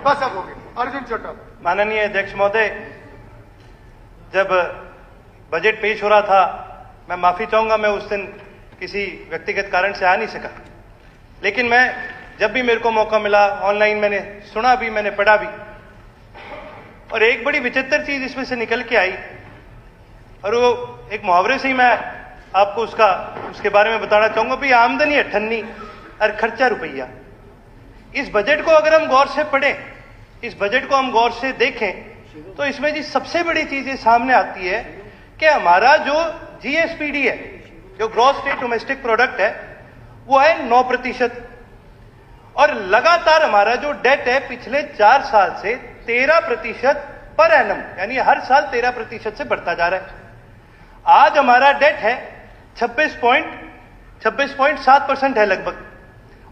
बस अब हो गए। अर्जुन चोटा। माननीय अध्यक्ष महोदय, जब बजट पेश हो रहा था, मैं माफी चाहूंगा, मैं उस दिन किसी व्यक्तिगत कारण से आ नहीं सका, लेकिन मैं जब भी मेरे को मौका मिला ऑनलाइन मैंने सुना भी, मैंने पढ़ा भी, और एक बड़ी विचित्र चीज इसमें से निकल के आई, और वो एक मुहावरे से ही मैं आपको उसके बारे में बताना चाहूंगा। भी आमदनी 98 और खर्चा रुपया। इस बजट को अगर हम गौर से पढ़ें, इस बजट को हम गौर से देखें, तो इसमें जी सबसे बड़ी चीज ये सामने आती है कि हमारा जो जीएसपीडी है, जो ग्रॉस स्टेट डोमेस्टिक प्रोडक्ट है, वो है 9%, और लगातार हमारा जो डेट है पिछले 4 साल से 13% पर एनम, यानी हर साल 13% से बढ़ता जा रहा है। आज हमारा डेट है 26.7% है लगभग,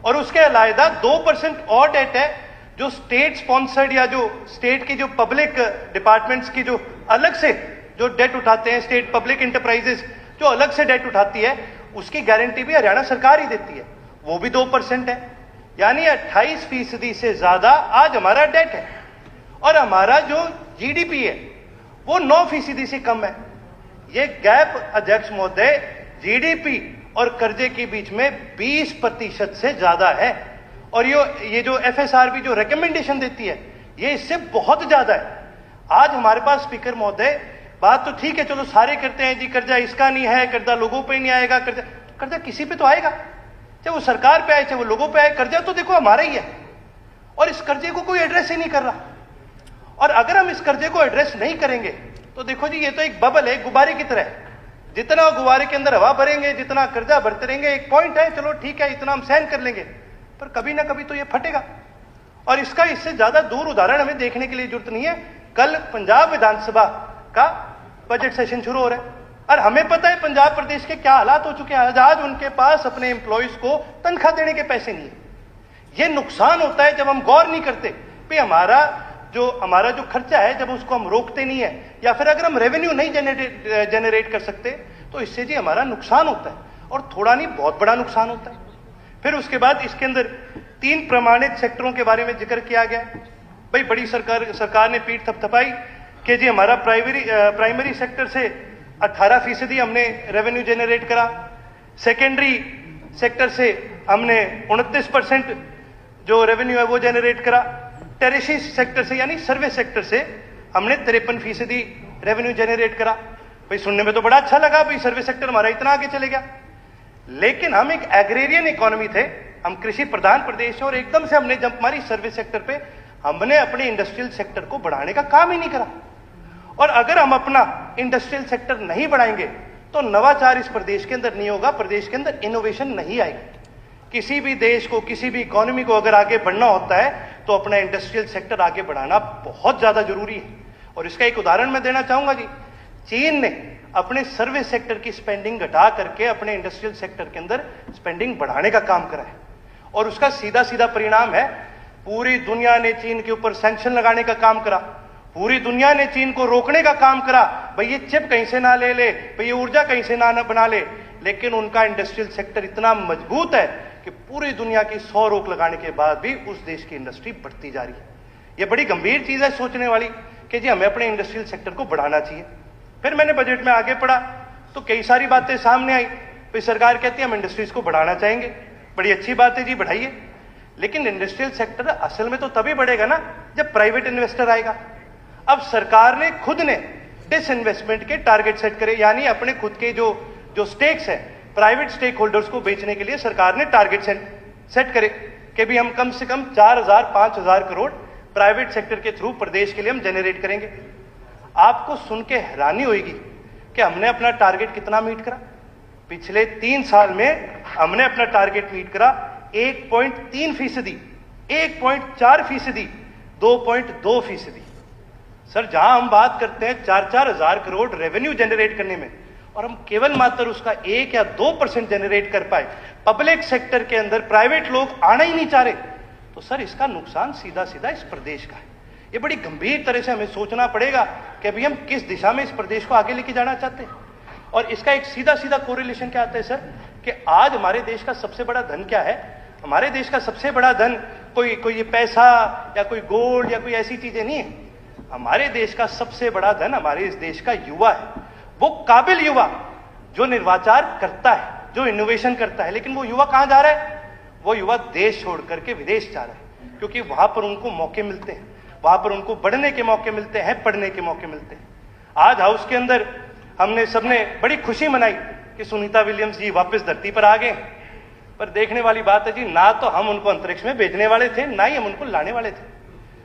और उसके अलावा 2% और डेट है जो स्टेट स्पॉन्सर्ड या जो स्टेट की जो पब्लिक डिपार्टमेंट्स की जो अलग से जो डेट उठाते हैं, स्टेट पब्लिक इंटरप्राइजेस जो अलग से डेट उठाती है, उसकी गारंटी भी हरियाणा सरकार ही देती है, वो भी 2% है। यानी 28% से ज्यादा आज हमारा डेट है, और हमारा जो जीडीपी है वो 9% से कम है। ये गैप अध्यक्ष महोदय जीडीपी और कर्जे के बीच में 20% से ज्यादा है, और ये जो एफएसआरबी जो रिकमेंडेशन देती है, ये इससे बहुत ज्यादा है। आज हमारे पास स्पीकर महोदय, बात तो ठीक है, चलो सारे करते हैं जी, कर्जा इसका नहीं है, कर्जा लोगों पे नहीं आएगा, कर्जा किसी पे तो आएगा, चाहे वो सरकार पे आए चाहे वो लोगों पे आए, कर्जा तो देखो हमारा ही है, और इस कर्जे को कोई एड्रेस ही नहीं कर रहा। और अगर हम इस कर्जे को एड्रेस नहीं करेंगे तो देखो जी, ये तो एक बबल है, गुब्बारे की तरह है। जितना गुब्बारे के अंदर हवा भरेंगे, जितना कर्जा भरते रहेंगे, एक पॉइंट है, चलो ठीक है, इतना हम सहन कर लेंगे, पर कभी ना कभी तो ये फटेगा। और इसका इससे ज्यादा दूर उदाहरण हमें देखने के लिए जरूरत नहीं है। कल पंजाब विधानसभा का बजट सेशन शुरू हो रहा है, और हमें पता है पंजाब प्रदेश के क्या हालात हो चुके हैं। आज उनके पास अपने एम्प्लॉइज को तनख्वाह देने के पैसे नहीं है। ये नुकसान होता है जब हम गौर नहीं करते कि हमारा जो खर्चा है, जब उसको हम रोकते नहीं है, या फिर अगर हम रेवेन्यू नहीं जनरेट कर सकते, तो इससे जी हमारा नुकसान होता है, और थोड़ा नहीं बहुत बड़ा नुकसान होता है। फिर उसके बाद इसके अंदर 3 प्रमाणित सेक्टरों के बारे में जिक्र किया गया। भाई बड़ी सरकार ने पीठ थपथपाई कि जी हमारा प्राइमरी सेक्टर से 18% हमने रेवेन्यू जनरेट करा, सेकेंडरी सेक्टर से हमने 29% जो रेवेन्यू है वो जनरेट करा, टेरिशरी सेक्टर से यानी सर्विस सेक्टर से हमने 53% रेवेन्यू जनरेट करा। भाई सुनने में तो बड़ा अच्छा लगा, भाई सर्विस सेक्टर हमारा इतना आगे चले गया, लेकिन हम एक एग्रेरियन इकोनॉमी थे, हम कृषि प्रधान प्रदेश है, और एकदम से हमने जंप मारी सर्विस सेक्टर पे, हमने अपने इंडस्ट्रियल सेक्टर को बढ़ाने का काम ही नहीं करा। और अगर हम अपना इंडस्ट्रियल सेक्टर नहीं बढ़ाएंगे तो नवाचार इस प्रदेश के अंदर नहीं होगा, प्रदेश के अंदर इनोवेशन नहीं आएगी। किसी भी देश को, किसी भी इकोनॉमी को अगर आगे बढ़ना होता है तो अपना इंडस्ट्रियल सेक्टर आगे बढ़ाना बहुत ज्यादा जरूरी है। और इसका एक उदाहरण मैं देना चाहूंगा जी, चीन ने अपने सर्विस सेक्टर की स्पेंडिंग घटा करके अपने इंडस्ट्रियल सेक्टर के अंदर स्पेंडिंग बढ़ाने का काम करा है, और उसका सीधा सीधा परिणाम है पूरी दुनिया ने चीन के ऊपर सैंक्शन लगाने का काम करा, पूरी दुनिया ने चीन को रोकने का काम करा, भाई ये चिप कहीं से ना ले ले, भाई ये ऊर्जा कहीं से ना बना ले, लेकिन उनका इंडस्ट्रियल सेक्टर इतना मजबूत है कि पूरी दुनिया की 100 रोक लगाने के बाद भी उस देश की इंडस्ट्री बढ़ती जा रही है। ये बड़ी गंभीर चीज है सोचने वाली कि जी हमें अपने इंडस्ट्रियल सेक्टर को बढ़ाना चाहिए। फिर मैंने बजट में आगे पढ़ा तो कई सारी बातें सामने आई। फिर सरकार कहती है हम इंडस्ट्रीज को बढ़ाना चाहेंगे, बड़ी अच्छी बात है जी, बढ़ाइए, लेकिन इंडस्ट्रियल सेक्टर असल में तो तभी बढ़ेगा ना जब प्राइवेट इन्वेस्टर आएगा। अब सरकार ने खुद ने डिसइन्वेस्टमेंट के टारगेट सेट करे, यानी अपने खुद के जो स्टेक्स है प्राइवेट स्टेक होल्डर्स को बेचने के लिए सरकार ने टारगेट सेट करे कि भी हम कम से कम 4,000-5,000 करोड़ प्राइवेट सेक्टर के थ्रू प्रदेश के लिए हम जनरेट करेंगे। आपको सुन के हैरानी होगी कि हमने अपना टारगेट कितना मीट करा। पिछले 3 साल में हमने अपना टारगेट मीट करा 1.3%, 1.4%, 2.2%। सर जहां हम बात करते हैं 4-4 हजार करोड़ रेवेन्यू जनरेट करने में, और हम केवल मात्र उसका 1 या 2% जनरेट कर पाए, पब्लिक सेक्टर के अंदर प्राइवेट लोग आना ही नहीं चाह रहे, तो सर इसका नुकसान सीधा सीधा इस प्रदेश का है। ये बड़ी गंभीर तरह से हमें सोचना पड़ेगा कि अभी हम किस दिशा में इस प्रदेश को आगे लेके जाना चाहते हैं। और इसका एक सीधा सीधा कोरिलेशन क्या आता है सर, कि आज हमारे देश का सबसे बड़ा धन क्या है? हमारे देश का सबसे बड़ा धन कोई ये पैसा या कोई गोल्ड या कोई ऐसी चीजें नहीं है। हमारे देश का सबसे बड़ा धन हमारे इस देश का युवा है। वो काबिल युवा जो निर्वाचार करता है, जो इनोवेशन करता है, लेकिन वो युवा कहां जा रहा है? वो युवा देश छोड़ करके विदेश जा रहा है, क्योंकि वहां पर उनको मौके मिलते हैं, वहां पर उनको बढ़ने के मौके मिलते हैं, पढ़ने के मौके मिलते हैं। आज हाउस के अंदर हमने सबने बड़ी खुशी मनाई कि सुनीता विलियम्स जी वापस धरती पर आ गए। पर देखने वाली बात है जी, ना तो हम उनको अंतरिक्ष में भेजने वाले थे, ना ही हम उनको लाने वाले थे।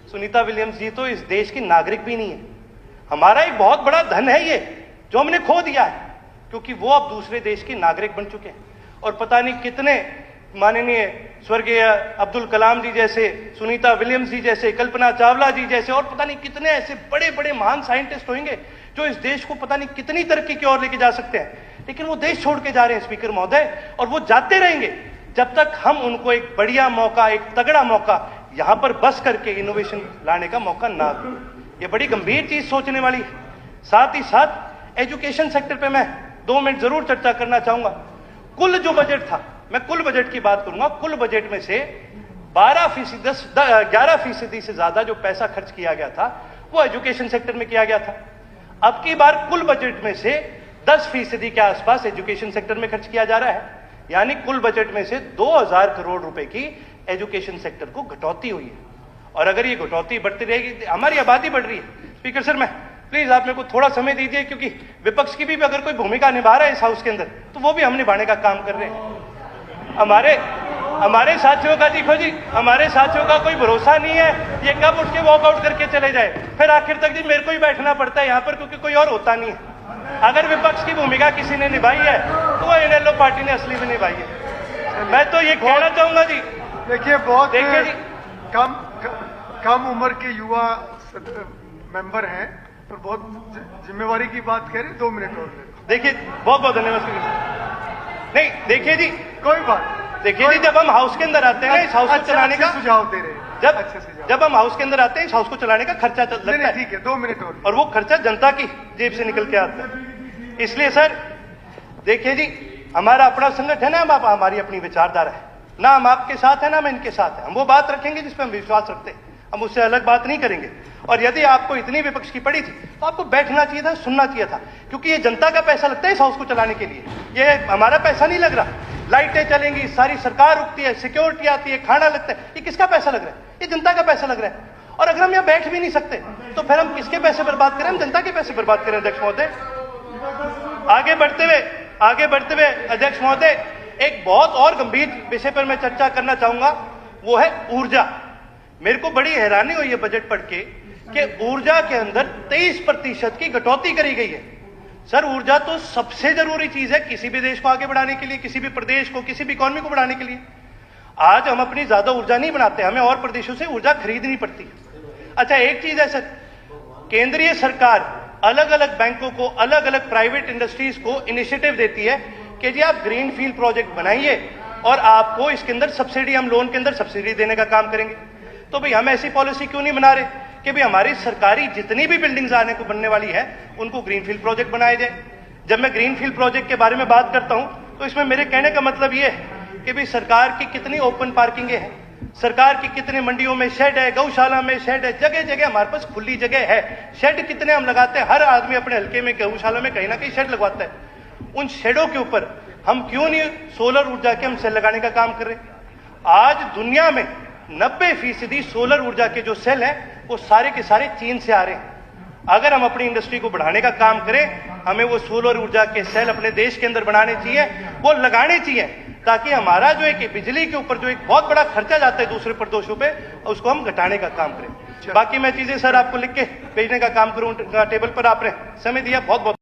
सुनीता विलियम्स जी तो इस देश की नागरिक भी नहीं है। हमारा एक बहुत बड़ा धन है ये, जो हमने खो दिया है, क्योंकि वो अब दूसरे देश की नागरिक बन चुके हैं। और पता नहीं कितने माननीय स्वर्गीय अब्दुल कलाम जी जैसे, सुनीता विलियम्स जी जैसे, कल्पना चावला जी जैसे, और पता नहीं कितने ऐसे बड़े बड़े महान साइंटिस्ट होंगे जो इस देश को पता नहीं कितनी तरक्की की ओर लेके जा सकते हैं। लेकिन वो देश छोड़ के जा रहे हैं स्पीकर महोदय, और वो जाते रहेंगे जब तक हम उनको एक बढ़िया मौका, एक तगड़ा मौका यहां पर बस करके इनोवेशन लाने का मौका ना दें। ये बड़ी गंभीर चीज सोचने वाली है। साथ ही साथ एजुकेशन सेक्टर पे मैं 2 मिनट जरूर चर्चा करना चाहूंगा। कुल जो बजट था, मैं कुल बजट की बात करूंगा, कुल बजट में से 11% से ज्यादा जो पैसा खर्च किया गया था वो एजुकेशन सेक्टर में किया गया था। अब की बार कुल बजट में से 10% के आसपास एजुकेशन सेक्टर में खर्च किया जा रहा है। यानी कुल बजट में से 2000 करोड़ रुपए की एजुकेशन सेक्टर को घटौती हुई है। और अगर ये घटौती बढ़ती रहेगी, हमारी आबादी बढ़ रही है। स्पीकर सर, मैं प्लीज आप मेरे को थोड़ा समय दीजिए, क्योंकि विपक्ष की भी अगर कोई भूमिका निभा रहा है इस हाउस के अंदर, तो वो भी हम निभाने का काम कर रहे हैं। हमारे साथियों का, देखो जी, हमारे साथियों का कोई भरोसा नहीं है, ये कब उठ के वॉकआउट करके चले जाए। फिर आखिर तक जी मेरे को ही बैठना पड़ता है यहाँ पर, क्योंकि कोई और होता नहीं है। अगर विपक्ष की भूमिका किसी ने निभाई है तो वो इनेलो पार्टी ने असली में निभाई है। मैं तो ये कहना चाहूंगा जी, देखिए बहुत देखिए जी, कम उम्र के युवा मेंबर हैं, और बहुत जिम्मेवारी की बात कह रहे, 2 मिनट और ले। देखिए बहुत बहुत धन्यवाद। नहीं देखिए जी, कोई बात, देखिए जी, जब हम हाउस के अंदर आते हैं इस हाउस को चलाने का सुझाव दे रहे हैं, जब हम हाउस के अंदर आते हैं इस हाउस को चलाने का खर्चा लगता है। ठीक है, 2 मिनट और वो खर्चा जनता की जेब से निकल के आता है। इसलिए सर देखिए जी, हमारा अपना संगठन है, हमारी अपनी विचारधारा है, ना हम आपके साथ है ना हम इनके साथ है। हम वो बात रखेंगे जिस पर हम विश्वास रखते हैं, हम उससे अलग बात नहीं करेंगे। और यदि आपको इतनी विपक्ष की पड़ी थी तो आपको बैठना चाहिए था, सुनना चाहिए था, क्योंकि ये जनता का पैसा लगता है इस हाउस को चलाने के लिए, ये हमारा पैसा नहीं लग रहा। लाइटें चलेंगी, सारी सरकार रुकती है, सिक्योरिटी आती है, खाना लगता है, ये किसका पैसा लग रहा है? ये जनता का पैसा लग रहा है। और अगर हम यहाँ बैठ भी नहीं सकते तो फिर हम किसके पैसे बर्बाद करें? हम जनता के पैसे बर्बाद करें। अध्यक्ष महोदय, आगे बढ़ते हुए अध्यक्ष महोदय, एक बहुत और गंभीर विषय पर मैं चर्चा करना चाहूंगा, वो है ऊर्जा। मेरे को बड़ी हैरानी हुई है बजट पढ़ के कि ऊर्जा के अंदर 23% की कटौती करी गई है। सर, ऊर्जा तो सबसे जरूरी चीज है किसी भी देश को आगे बढ़ाने के लिए, किसी भी प्रदेश को, किसी भी इकॉनमी को बढ़ाने के लिए। आज हम अपनी ज्यादा ऊर्जा नहीं बनाते, हमें और प्रदेशों से ऊर्जा खरीदनी पड़ती है। अच्छा, एक चीज है सर, केंद्रीय सरकार अलग अलग बैंकों को, अलग अलग प्राइवेट इंडस्ट्रीज को इनिशिएटिव देती है कि जी आप ग्रीन फील्ड प्रोजेक्ट बनाइए और आपको इसके अंदर सब्सिडी, हम लोन के अंदर सब्सिडी देने का काम करेंगे। तो भाई हम ऐसी पॉलिसी क्यों नहीं बना रहे कि भाई हमारी सरकारी जितनी भी बिल्डिंग्स आने को बनने वाली है उनको ग्रीनफील्ड प्रोजेक्ट बनाए जाए। जब मैं ग्रीनफील्ड प्रोजेक्ट के बारे में बात करता हूं तो इसमें मेरे कहने का मतलब यह है कि भाई सरकार की कितनी ओपन पार्किंग है, सरकार की कितने मंडियों में शेड है, गौशाला में शेड है, जगह जगह हमारे पास खुली जगह है। शेड कितने हम लगाते हैं, हर आदमी अपने हल्के में, गौशाला में कहीं ना कहीं शेड लगवाता है। उन शेडों के ऊपर हम क्यों नहीं सोलर ऊर्जा के हम सेल लगाने का काम कर रहे हैं? आज दुनिया में 90% सोलर ऊर्जा के जो सेल हैं वो सारे के सारे चीन से आ रहे हैं। अगर हम अपनी इंडस्ट्री को बढ़ाने का काम करें, हमें वो सोलर ऊर्जा के सेल अपने देश के अंदर बनाने चाहिए, वो लगाने चाहिए, ताकि हमारा जो एक बिजली के ऊपर जो एक बहुत बड़ा खर्चा जाता है दूसरे प्रदेशों पे, उसको हम घटाने का काम करें। बाकी मैं चीजें सर आपको लिख के भेजने का काम करूं टेबल पर। आपने समय दिया, बहुत बहुत